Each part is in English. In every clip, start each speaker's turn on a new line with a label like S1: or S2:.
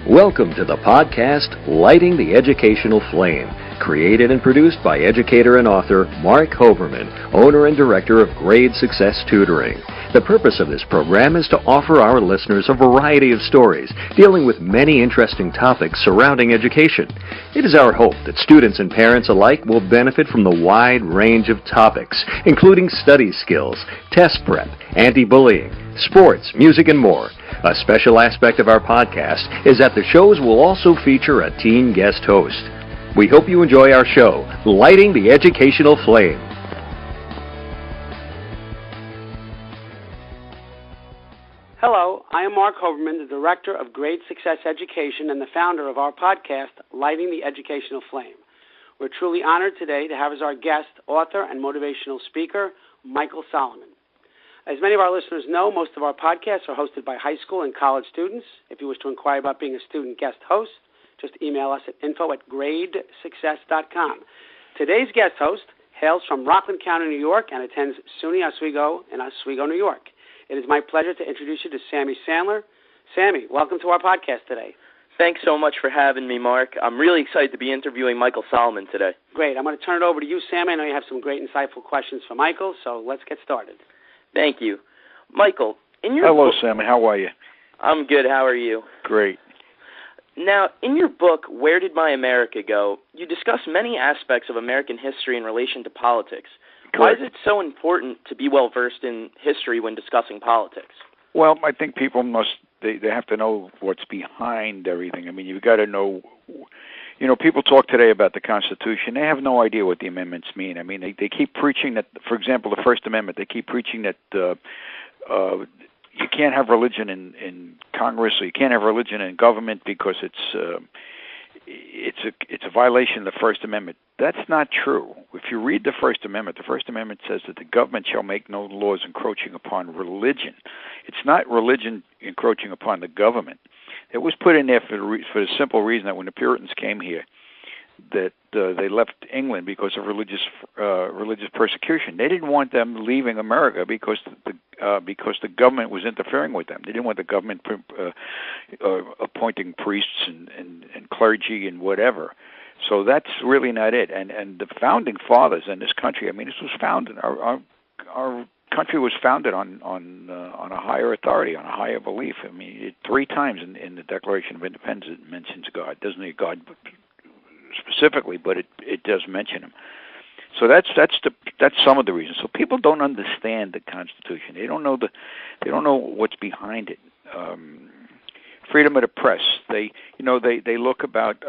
S1: Welcome to the podcast, Lighting the Educational Flame, created and produced by educator and author Marc Hoberman, owner and director of Grade Success Tutoring. The purpose of this program is to offer our listeners a variety of stories dealing with many interesting topics surrounding education. It is our hope that students and parents alike will benefit from the wide range of topics, including study skills, test prep, anti-bullying, sports, music, and more. A special aspect of our podcast is that the shows will also feature a teen guest host. We hope you enjoy our show, Lighting the Educational Flame.
S2: Hello, I am Marc Hoberman, the Director of Grade Success Education and the founder of our podcast, Lighting the Educational Flame. We're truly honored today to have as our guest, author and motivational speaker, Michael Solomon. As many of our listeners know, most of our podcasts are hosted by high school and college students. If you wish to inquire about being a student guest host, just email us at info@gradesuccess.com. Today's guest host hails from Rockland County, New York, and attends SUNY Oswego in Oswego, New York. It is my pleasure to introduce you to Sammy Sandler. Sammy, welcome to our podcast today.
S3: Thanks so much for having me, Mark. I'm really excited to be interviewing Michael Solomon today.
S2: Great. I'm going to turn it over to you, Sammy. I know you have some great, insightful questions for Michael, so let's get started.
S3: Thank you. Michael, in your
S4: Hello,
S3: book...
S4: Sammy. How are you?
S3: I'm good. How are you?
S4: Great.
S3: Now, in your book, Where Did My America Go?, you discuss many aspects of American history in relation to politics.
S4: Correct.
S3: Why is it so important to be well-versed in history when discussing politics?
S4: Well, I think people they have to know what's behind everything. I mean, you've got to know, people talk today about the Constitution. They have no idea what the amendments mean. I mean, they keep preaching that, for example, the First Amendment, they keep preaching that you can't have religion in Congress, or you can't have religion in government because it's a violation of the First Amendment. That's not true. If you read the First Amendment says that the government shall make no laws encroaching upon religion. It's not religion encroaching upon the government. It was put in there for the simple reason that when the Puritans came here, that they left England because of religious persecution. They didn't want them leaving America because the government was interfering with them. They didn't want the government appointing priests and clergy and whatever. So that's really not it. And the founding fathers in this country, I mean, this was founded. Our country was founded on a higher authority, on a higher belief. I mean, 3 times in the Declaration of Independence it mentions God. It doesn't mean God specifically, but it does mention him. So that's some of the reasons. So people don't understand the Constitution. They don't know what's behind it. Freedom of the press. They look about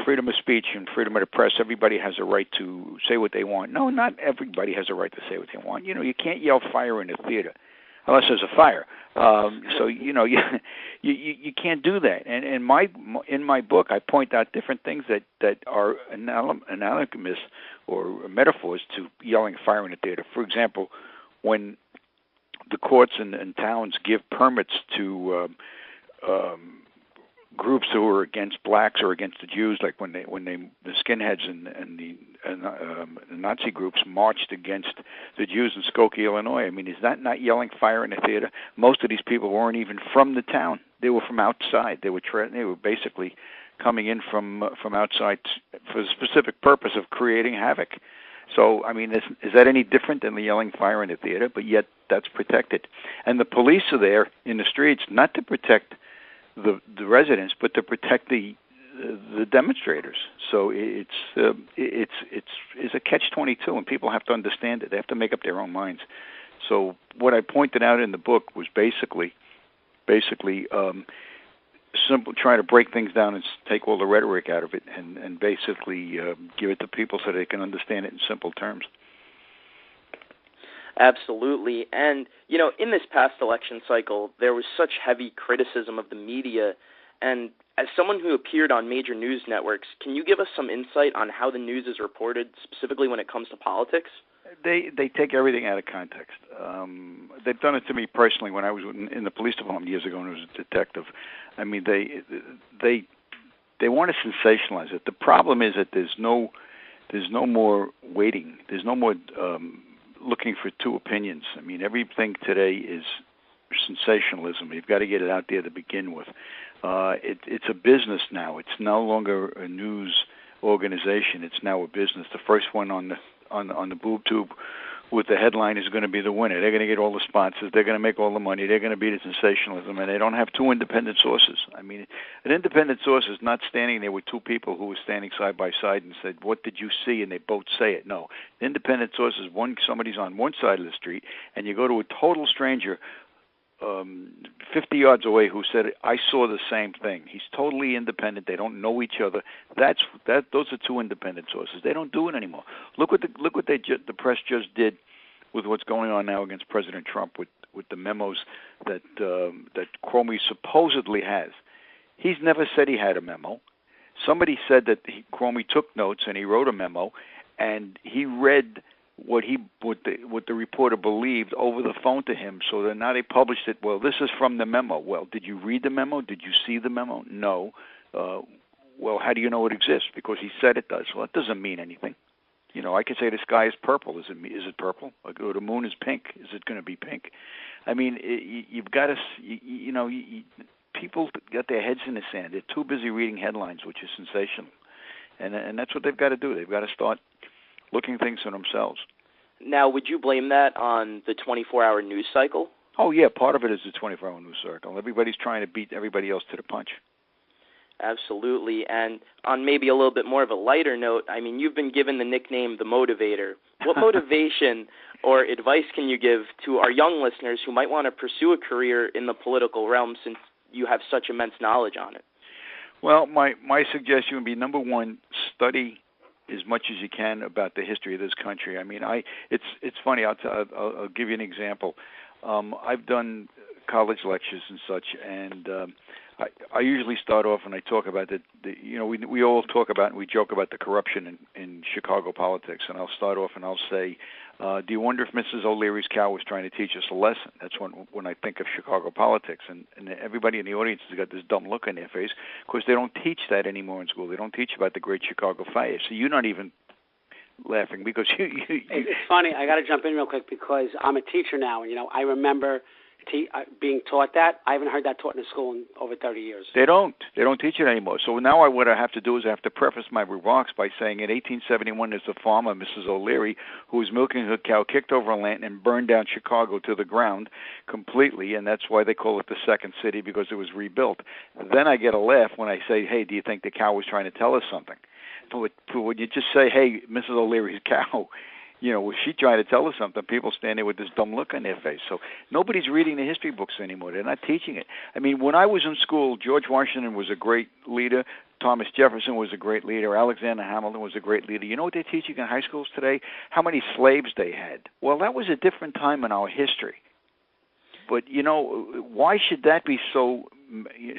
S4: freedom of speech and freedom of the press. Everybody has a right to say what they want. No, not everybody has a right to say what they want. You can't yell fire in a theater unless there's a fire. So you can't do that. And in my book, I point out different things that are analogous or metaphors to yelling fire in a theater. For example, when the courts and towns give permits to groups who are against blacks or against the Jews, like when the skinheads and the Nazi groups marched against the Jews in Skokie, Illinois. I mean, is that not yelling fire in a theater? Most of these people weren't even from the town; they were from outside. They were basically coming in from outside for the specific purpose of creating havoc. So, I mean, is that any different than the yelling fire in a theater? But yet, that's protected, and the police are there in the streets not to protect the residents, but to protect the demonstrators. So it's a catch-22, and people have to understand it. They have to make up their own minds. So what I pointed out in the book was basically simple, trying to break things down and take all the rhetoric out of it, and basically give it to people so they can understand it in simple terms.
S3: Absolutely. And, in this past election cycle, there was such heavy criticism of the media. And as someone who appeared on major news networks, can you give us some insight on how the news is reported, specifically when it comes to politics?
S4: They take everything out of context. They've done it to me personally when I was in the police department years ago and I was a detective. I mean, they want to sensationalize it. The problem is that there's no more waiting. There's no more looking for 2 opinions. I mean, everything today is sensationalism. You've got to get it out there to begin with. It's a business now. It's no longer a news organization. It's now a business. The first one on the boob tube with the headline is going to be the winner. They're going to get all the sponsors. They're going to make all the money. They're going to beat the sensationalism, and they don't have two independent sources. I mean, an independent source is not standing there with two people who were standing side by side and said, "What did you see?" and they both say it. No, an independent source is somebody's on one side of the street, and you go to a total stranger 50 yards away who said, "I saw the same thing." He's totally independent. They don't know each other. Those are two independent sources. They don't do it anymore. Look what the press just did with what's going on now against President Trump with the memos that Comey supposedly has. He's never said he had a memo. Somebody said that Comey took notes and he wrote a memo, and he read what the reporter believed over the phone to him. So then now they published it. Well, this is from the memo. Well, did you read the memo? Did you see the memo? No. Well, how do you know it exists? Because he said it does. Well, that doesn't mean anything. You know, I could say the sky is purple. Is it purple? Or the moon is pink. Is it going to be pink? I mean, you've got to, people got their heads in the sand. They're too busy reading headlines, which is sensational. And that's what they've got to do. They've got to start looking things for themselves.
S3: Now, would you blame that on the 24-hour news cycle?
S4: Oh, yeah, part of it is the 24-hour news cycle. Everybody's trying to beat everybody else to the punch.
S3: Absolutely. And on maybe a little bit more of a lighter note, I mean, you've been given the nickname The Motivator. What motivation or advice can you give to our young listeners who might want to pursue a career in the political realm since you have such immense knowledge on it?
S4: Well, my suggestion would be, number one, study as much as you can about the history of this country. I mean, it's funny. I'll give you an example. I've done college lectures and such, and I usually start off and I talk about we all talk about and we joke about the corruption in Chicago politics, and I'll start off and I'll say, do you wonder if Mrs. O'Leary's cow was trying to teach us a lesson? That's when I think of Chicago politics, and everybody in the audience has got this dumb look on their face because they don't teach that anymore in school. They don't teach about the Great Chicago Fire, so you're not even laughing because you
S2: It's funny. I got to jump in real quick because I'm a teacher now, and I remember being taught that. I haven't heard that taught in a school in over 30 years. They don't
S4: teach it anymore. So now what I have to do is I have to preface my remarks by saying in 1871 there's a farmer, Mrs. O'Leary, who was milking her cow, kicked over a lantern, and burned down Chicago to the ground completely, and that's why they call it the Second City, because it was rebuilt. Then I get a laugh when I say, hey, do you think the cow was trying to tell us something? But when you just say, hey, Mrs. O'Leary's cow, was she trying to tell us something? People stand there with this dumb look on their face. So nobody's reading the history books anymore. They're not teaching it. I mean, when I was in school, George Washington was a great leader. Thomas Jefferson was a great leader. Alexander Hamilton was a great leader. You know what they're teaching in high schools today? How many slaves they had. Well, that was a different time in our history. But, why should that be so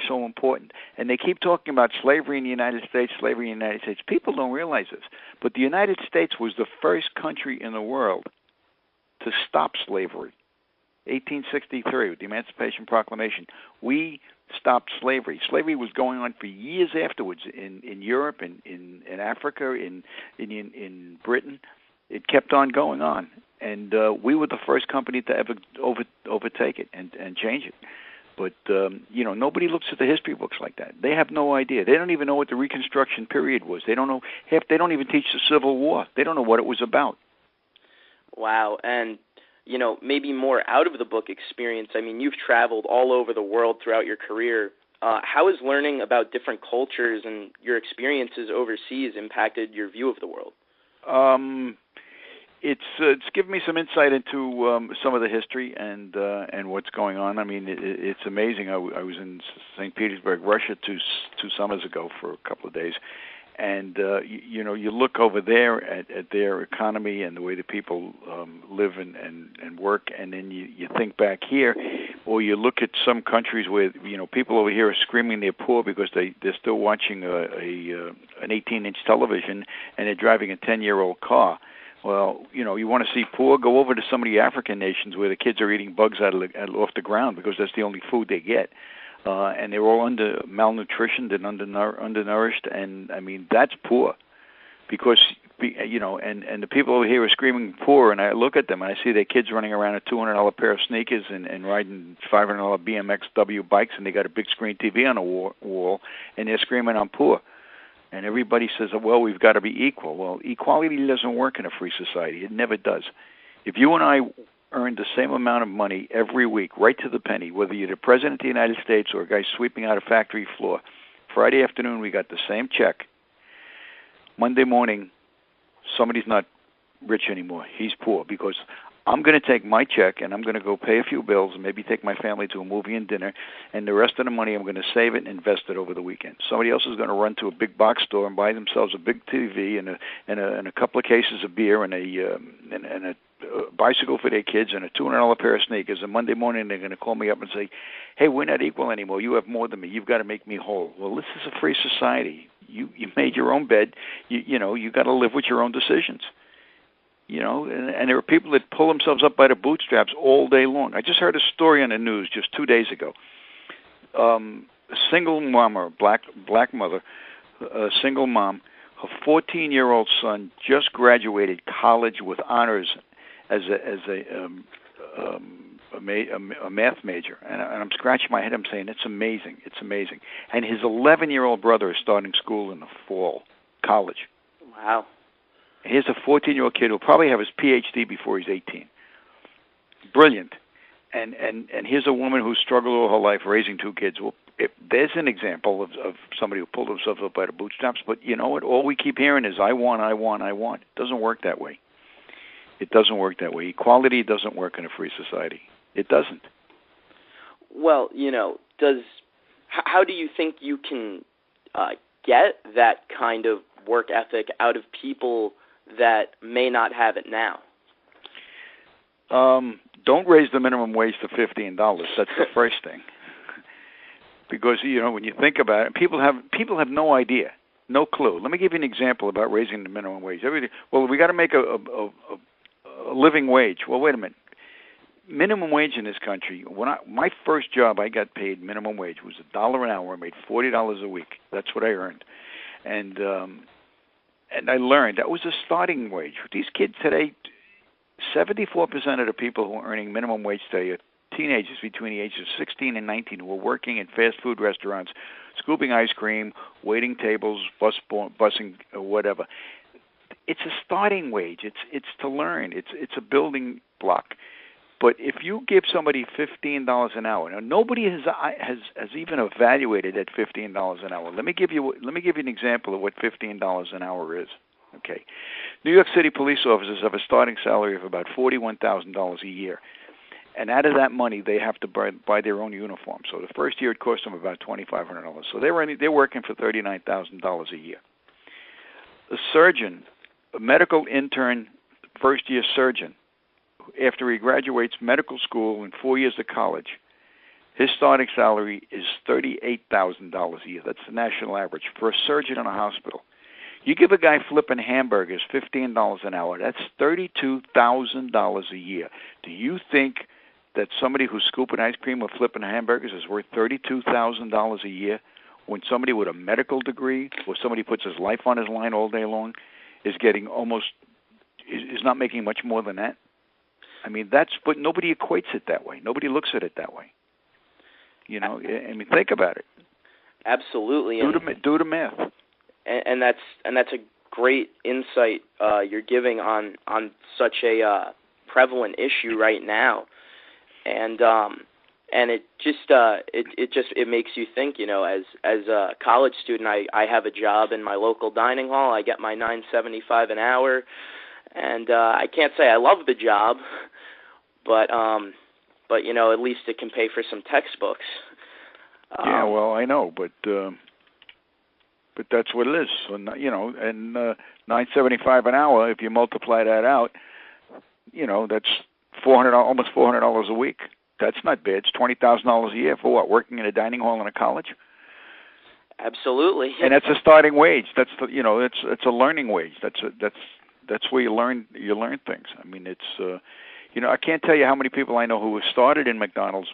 S4: important? And they keep talking about slavery in the United States, slavery in the United States. People don't realize this. But the United States was the first country in the world to stop slavery. 1863, with the Emancipation Proclamation. We stopped slavery. Slavery was going on for years afterwards in Europe, in Africa, in Britain. It kept on going on. And we were the first company to ever overtake it and change it. But, nobody looks at the history books like that. They have no idea. They don't even know what the Reconstruction period was. They don't know. They don't even teach the Civil War. They don't know what it was about.
S3: Wow. And, maybe more out of the book experience. I mean, you've traveled all over the world throughout your career. How has learning about different cultures and your experiences overseas impacted your view of the world?
S4: It's given me some insight into some of the history and what's going on. I mean, it's amazing. I was in St. Petersburg, Russia, two summers ago for a couple of days, and you look over there at their economy and the way the people live and work, and then you think back here, or you look at some countries where people over here are screaming they're poor because they're still watching an 18-inch television and they're driving a 10-year-old car. Well, you want to see poor, go over to some of the African nations where the kids are eating bugs off the ground because that's the only food they get. And they're all malnutritioned and undernourished. And, I mean, that's poor because And the people over here are screaming poor, and I look at them and I see their kids running around a $200 pair of sneakers and riding $500 BMXW bikes, and they got a big screen TV on the wall, and they're screaming, I'm poor. And everybody says, well, we've got to be equal. Well, equality doesn't work in a free society. It never does. If you and I earned the same amount of money every week, right to the penny, whether you're the president of the United States or a guy sweeping out a factory floor, Friday afternoon we got the same check. Monday morning, somebody's not rich anymore. He's poor because I'm going to take my check and I'm going to go pay a few bills and maybe take my family to a movie and dinner, and the rest of the money I'm going to save it and invest it over the weekend. Somebody else is going to run to a big box store and buy themselves a big TV and a couple of cases of beer and a bicycle for their kids and a $200 pair of sneakers, and Monday morning they're going to call me up and say, hey, we're not equal anymore. You have more than me. You've got to make me whole. Well, this is a free society. You made your own bed. You got to live with your own decisions. And there are people that pull themselves up by the bootstraps all day long. I just heard a story on the news just 2 days ago. A single mom, or black mother, a single mom, her 14-year-old son just graduated college with honors as a math major, and I'm scratching my head. I'm saying it's amazing. It's amazing. And his 11-year-old brother is starting school in the fall, college.
S3: Wow.
S4: Here's a 14-year-old kid who'll probably have his PhD before he's 18. Brilliant. And here's a woman who struggled all her life raising two kids. Well, there's an example of somebody who pulled themselves up by the bootstraps. But you know what? All we keep hearing is I want, I want, I want. It doesn't work that way. It doesn't work that way. Equality doesn't work in a free society. It doesn't.
S3: Well, how do you think you can get that kind of work ethic out of people that may not have it now?
S4: Don't raise the minimum wage to $15. That's the first thing. Because when you think about it, people have no idea, no clue. Let me give you an example about raising the minimum wage. Well, we got to make a living wage. Well, wait a minute. Minimum wage in this country. My first job, I got paid minimum wage. It was $1 an hour. I made $40 a week. That's what I earned, and I learned that was a starting wage. These kids today, 74% of the people who are earning minimum wage today are teenagers between the ages of 16 and 19 who are working in fast food restaurants, scooping ice cream, waiting tables, busing, or whatever. It's a starting wage. It's to learn. It's a building block. But if you give somebody $15 an hour, now nobody has even evaluated at $15 an hour. Let me give you an example of what $15 an hour is. Okay, New York City police officers have a starting salary of about $41,000 a year, and out of that money they have to buy their own uniform. So the first year it costs them about $2,500. So they're working for $39,000 a year. A surgeon, a medical intern, first-year surgeon, after he graduates medical school and 4 years of college, his starting salary is $38,000 a year. That's the national average for a surgeon in a hospital. You give a guy flipping hamburgers $15 an hour, that's $32,000 a year. Do you think that somebody who's scooping ice cream or flipping hamburgers is worth $32,000 a year when somebody with a medical degree or somebody puts his life on his line all day long is not making much more than that? I mean, but nobody equates it that way. Nobody looks at it that way. I mean, think about it.
S3: Absolutely.
S4: Do the math.
S3: And that's a great insight you're giving on such a prevalent issue right now, and it makes you think. As a college student, I have a job in my local dining hall. I get my $9.75 an hour, and I can't say I love the job, but at least it can pay for some textbooks.
S4: Yeah, well, I know, but that's what it is. So, and $9.75 an hour. If you multiply that out, that's almost $400 a week. That's not bad. It's $20,000 a year for what? Working in a dining hall in a college.
S3: Absolutely.
S4: And that's a starting wage. That's it's a learning wage. That's where you learn things. I mean, it's I can't tell you how many people I know who have started in McDonald's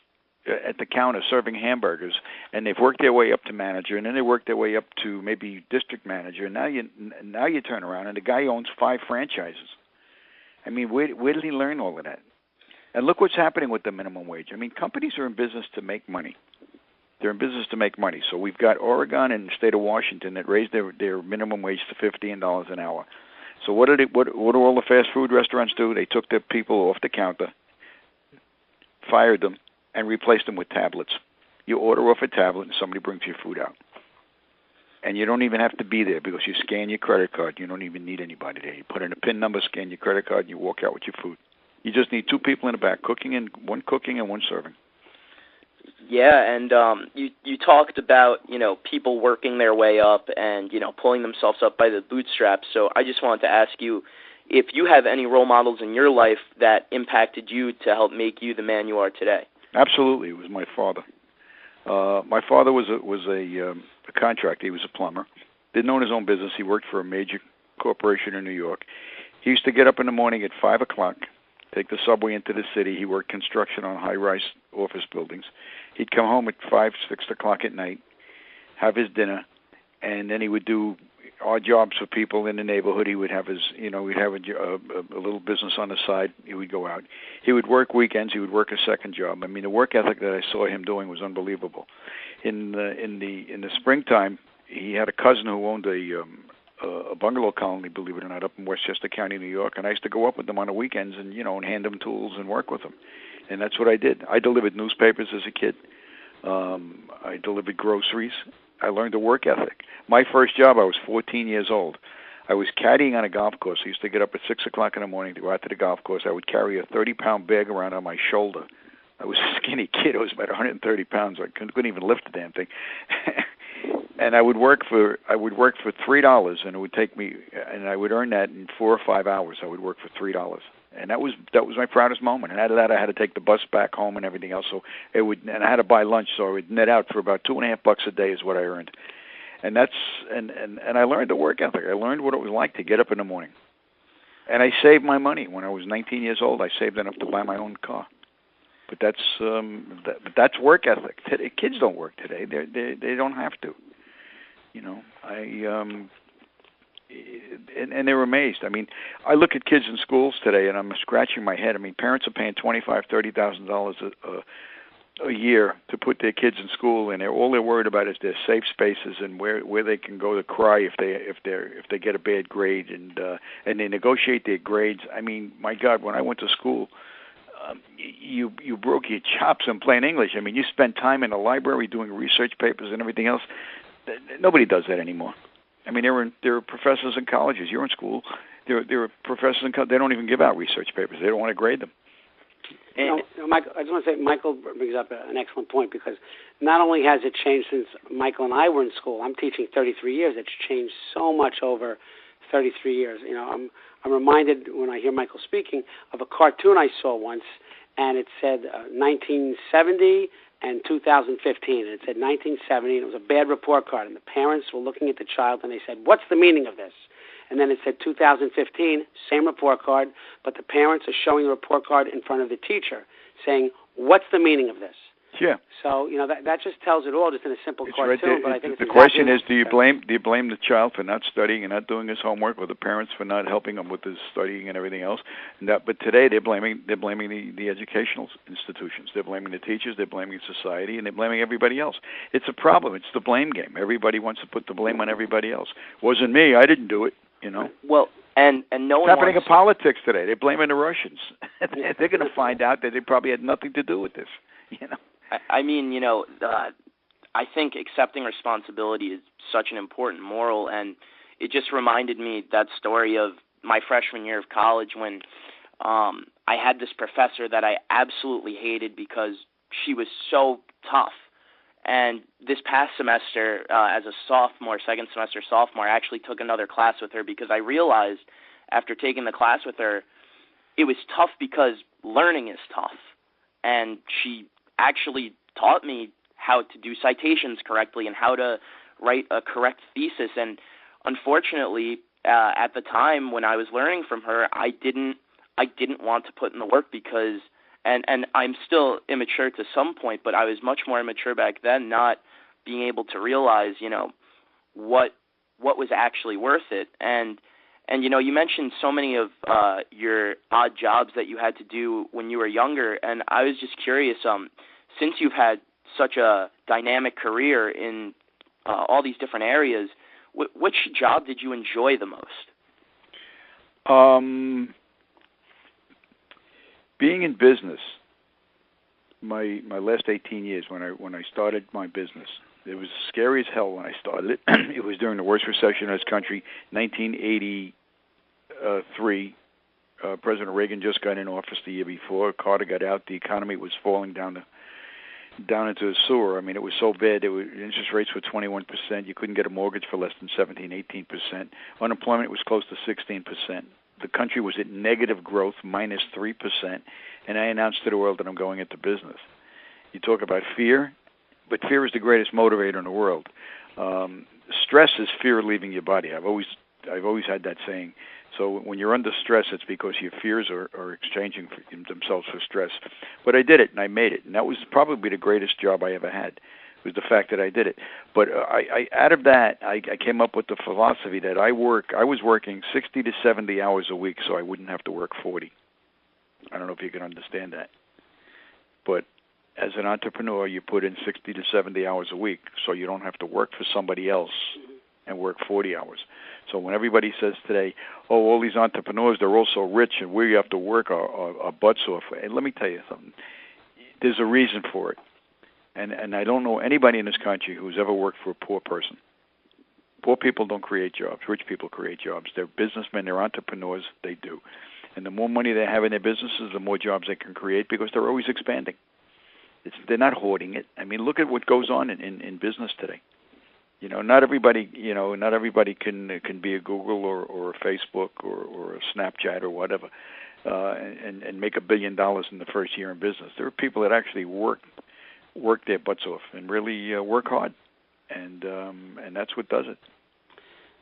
S4: at the counter serving hamburgers, and they've worked their way up to manager, and then they work their way up to maybe district manager, and now you turn around and the guy owns 5 franchises. I mean, where did he learn all of that? And look what's happening with the minimum wage. I mean, companies are in business to make money. They're in business to make money. So we've got Oregon and the state of Washington that raised their minimum wage to $15 an hour. So what do all the fast food restaurants do? They took their people off the counter, fired them, and replaced them with tablets. You order off a tablet and somebody brings your food out. And you don't even have to be there because you scan your credit card. You don't even need anybody there. You put in a PIN number, scan your credit card, and you walk out with your food. You just need 2 people in the back, one cooking and one serving.
S3: Yeah, and you talked about, people working their way up and, pulling themselves up by the bootstraps. So I just wanted to ask you if you have any role models in your life that impacted you to help make you the man you are today.
S4: Absolutely. It was my father. My father was a contractor. He was a plumber. Didn't own his own business. He worked for a major corporation in New York. He used to get up in the morning at 5 o'clock, take the subway into the city. He worked construction on high-rise office buildings. He'd come home at 5, 6 o'clock at night, have his dinner, and then he would do odd jobs for people in the neighborhood. He would have his, we'd have a little business on the side. He would go out. He would work weekends. He would work a second job. I mean, the work ethic that I saw him doing was unbelievable. In the springtime, he had a cousin who owned a bungalow colony, believe it or not, up in Westchester County, New York, and I used to go up with them on the weekends and and hand them tools and work with them. And that's what I did. I delivered newspapers as a kid. I delivered groceries. I learned a work ethic. My first job, I was 14 years old. I was caddying on a golf course. I used to get up at 6 o'clock in the morning to go out to the golf course. I would carry a 30-pound bag around on my shoulder. I was a skinny kid. I was about 130 pounds. I couldn't even lift the damn thing. And I would work for $3, and it would take me, and I would earn that in 4 or 5 hours. I would work for $3. And that was my proudest moment. And after that, I had to take the bus back home and everything else. So and I had to buy lunch, so it would net out for about $2.50 a day is what I earned. And I learned the work ethic. I learned what it was like to get up in the morning. And I saved my money when I was 19 years old. I saved enough to buy my own car. But that's work ethic. Kids don't work today. They don't have to. And they're amazed. I mean, I look at kids in schools today, and I'm scratching my head. I mean, parents are paying $25,000, $30,000 a year to put their kids in school, and all they're worried about is their safe spaces and where they can go to cry if they get a bad grade, and they negotiate their grades. I mean, my God, when I went to school, you broke your chops in plain English. I mean, you spent time in the library doing research papers and everything else. Nobody does that anymore. I mean, there are professors in colleges. You're in school. There are professors in colleges. They don't even give out research papers. They don't want to grade them.
S2: Michael, I just want to say Michael brings up an excellent point, because not only has it changed since Michael and I were in school. I'm teaching 33 years. It's changed so much over 33 years. I'm reminded when I hear Michael speaking of a cartoon I saw once, and it said 1970 and 2015. And it said 1970, and it was a bad report card. And the parents were looking at the child, and they said, "What's the meaning of this?" And then it said 2015, same report card, but the parents are showing the report card in front of the teacher, saying, "What's the meaning of this?"
S4: Yeah.
S2: So that just tells it all, just in a simple cartoon.
S4: Right.
S2: But I think
S4: the question is, do you blame the child for not studying and not doing his homework, or the parents for not helping him with his studying and everything else? But today they're blaming the educational institutions. They're blaming the teachers. They're blaming society, and they're blaming everybody else. It's a problem. It's the blame game. Everybody wants to put the blame on everybody else. Wasn't me. I didn't do it.
S3: Well, and no one.
S4: It's happening in politics today. They're blaming the Russians. They're going to find out that they probably had nothing to do with this.
S3: I mean, I think accepting responsibility is such an important moral, and it just reminded me that story of my freshman year of college when I had this professor that I absolutely hated because she was so tough. And this past semester, as a second semester sophomore, I actually took another class with her because I realized after taking the class with her, it was tough because learning is tough. And she actually taught me how to do citations correctly and how to write a correct thesis. And unfortunately, at the time when I was learning from her, I didn't want to put in the work because and I'm still immature to some point, but I was much more immature back then, not being able to realize, what was actually worth it. And you mentioned so many of your odd jobs that you had to do when you were younger, and I was just curious, since you've had such a dynamic career in all these different areas, which job did you enjoy the most?
S4: Being in business, my last 18 years when I started my business, it was scary as hell when I started it. It was during the worst recession in this country, 1983. President Reagan just got in office the year before. Carter got out. The economy was falling down into the sewer. I mean, it was so bad. Interest rates were 21%. You couldn't get a mortgage for less than 17, 18%. Unemployment was close to 16%. The country was at negative growth, minus 3%. And I announced to the world that I'm going into business. You talk about fear, but fear is the greatest motivator in the world. Stress is fear leaving your body. I've always had that saying. So when you're under stress, it's because your fears are exchanging themselves for stress. But I did it, and I made it. And that was probably the greatest job I ever had, was the fact that I did it. But out of that, I came up with the philosophy that I was working 60 to 70 hours a week so I wouldn't have to work 40. I don't know if you can understand that. But as an entrepreneur, you put in 60 to 70 hours a week so you don't have to work for somebody else and work 40 hours. So when everybody says today, oh, all these entrepreneurs, they're all so rich and we have to work our butts off. And let me tell you something. There's a reason for it. And I don't know anybody in this country who's ever worked for a poor person. Poor people don't create jobs. Rich people create jobs. They're businessmen. They're entrepreneurs. They do. And the more money they have in their businesses, the more jobs they can create because they're always expanding. They're not hoarding it. I mean, look at what goes on in business today. Not everybody can be a Google or a Facebook or a Snapchat or whatever, and make $1 billion in the first year in business. There are people that actually work their butts off and really work hard, and that's what does it.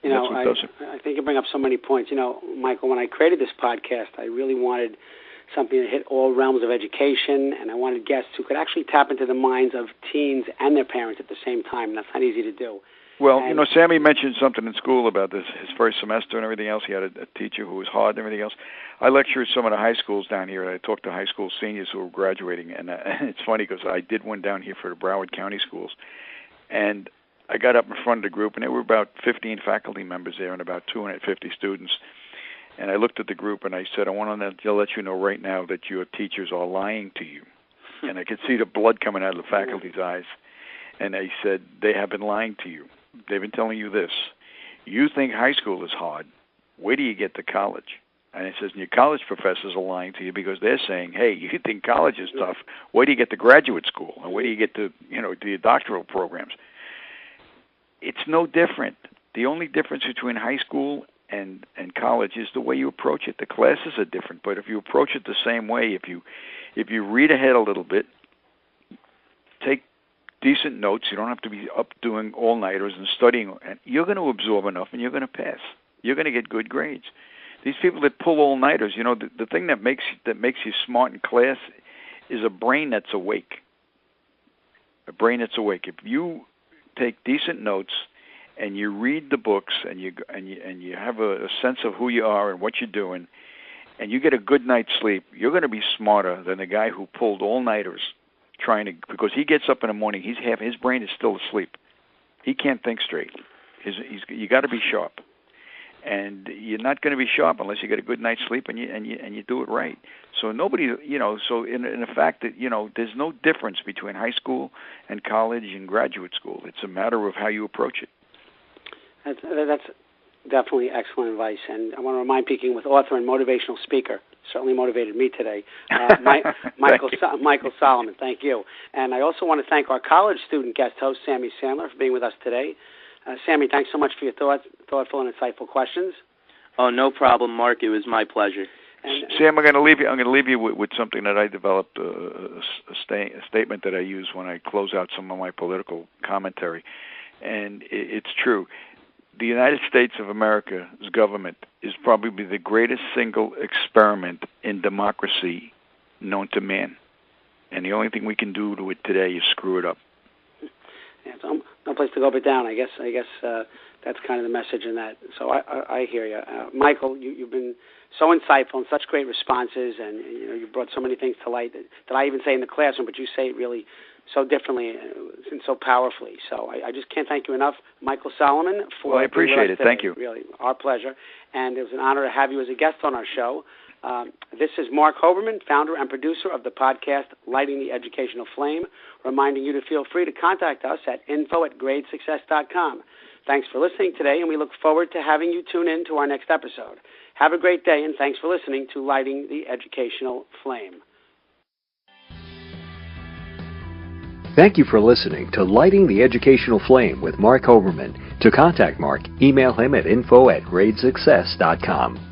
S2: I think you bring up so many points. Michael, when I created this podcast, I really wanted something that hit all realms of education, and I wanted guests who could actually tap into the minds of teens and their parents at the same time, and that's not easy to do.
S4: Well, Sammy mentioned something in school about this, his first semester and everything else. He had a teacher who was hard and everything else. I lecture at some of the high schools down here, and I talked to high school seniors who were graduating, and it's funny because I did one down here for the Broward County schools, and I got up in front of the group, and there were about 15 faculty members there and about 250 students. And I looked at the group and I said, I want to let you know right now that your teachers are lying to you. And I could see the blood coming out of the faculty's eyes. And I said, they have been lying to you. They've been telling you this. You think high school is hard. Where do you get to college? And I says, and your college professors are lying to you because they're saying, hey, you think college is tough. Where do you get to graduate school? And where do you get to, to your doctoral programs? It's no different. The only difference between high school and college is the way you approach it. The classes are different, but if you approach it the same way, if you read ahead a little bit, take decent notes, you don't have to be up doing all-nighters and studying, and you're going to absorb enough and you're going to pass. You're going to get good grades. These people that pull all-nighters, the thing that makes you smart in class is a brain that's awake. A brain that's awake. If you take decent notes and you read the books and you have a sense of who you are and what you're doing, and you get a good night's sleep, you're going to be smarter than the guy who pulled all-nighters because he gets up in the morning, his brain is still asleep. He can't think straight. You got to be sharp, and you're not going to be sharp unless you get a good night's sleep and you do it right. So nobody, so in the fact that there's no difference between high school and college and graduate school. It's a matter of how you approach it.
S2: That's definitely excellent advice, and I want to remind people with author and motivational speaker, certainly motivated me today, Michael Solomon. Thank you. And I also want to thank our college student guest host, Sammy Sandler, for being with us today. Sammy, thanks so much for your thoughtful and insightful questions.
S3: Oh, no problem, Mark. It was my pleasure.
S2: And,
S4: Sam, I'm going to leave you with something that I developed, a statement that I use when I close out some of my political commentary, and it's true. The United States of America's government is probably the greatest single experiment in democracy known to man. And the only thing we can do to it today is screw it up.
S2: Yeah, so no place to go but down. I guess that's kind of the message in that. So I hear you, Michael. You've been so insightful and such great responses, and you brought so many things to light that I even say in the classroom, but you say it really so differently and so powerfully. So I just can't thank you enough, Michael Solomon. For
S4: I appreciate it. Thank you.
S2: Really, our pleasure, and it was an honor to have you as a guest on our show. This is Marc Hoberman, founder and producer of the podcast Lighting the Educational Flame, reminding you to feel free to contact us at info@gradesuccess.com. Thanks for listening today, and we look forward to having you tune in to our next episode. Have a great day, and thanks for listening to Lighting the Educational Flame.
S1: Thank you for listening to Lighting the Educational Flame with Marc Hoberman. To contact Marc, email him at info@gradesuccess.com.